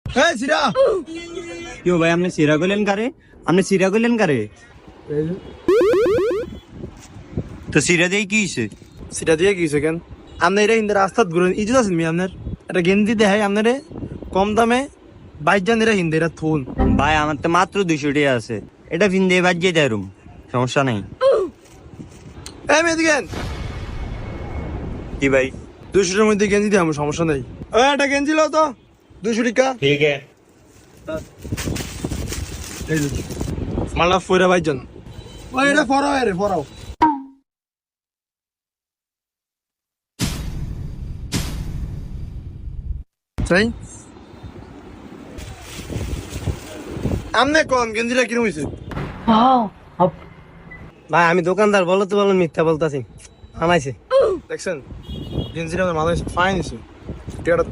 হ্যাঁ সিরা क्यों भाई हमने सिरा को लेन करे हमने सिरा को लेन करे তো সিরা দেই কি হইছে সিরা দিয়ে গিয়েছে কেন আপনি এটা হিন্দি রাস্তাত ঘুরেন ইজুত আছেন মি আপনার এটা গেঞ্জি দেখাই আপনারে কম দামে 22 জন এরা হিন্দি এরা থুন ভাই আমার তো মাত্র 200 টাকা আছে এটা ফিন্দে বাজিয়ে দেয় রুম সমস্যা নাই এই মেদিকেন কি ভাই 200 এর মধ্যে গেঞ্জি দিয়ে আমার সমস্যা নেই এটা গেঞ্জি লো তো 200 টাকা ঠিক আছে এই যে মালা ফয়রা 22 জন ওই এটা ফরাও রে ফরাও তাই আমনে কোন গেঞ্জিটা কিরম হইছে ভাই আমি দোকানদার বলো তো বলো মিথ্যা বলতাছি আমাইছে দেখছেন গেঞ্জিটা আমার মাথায় ফাইন হইছে টিয়াটা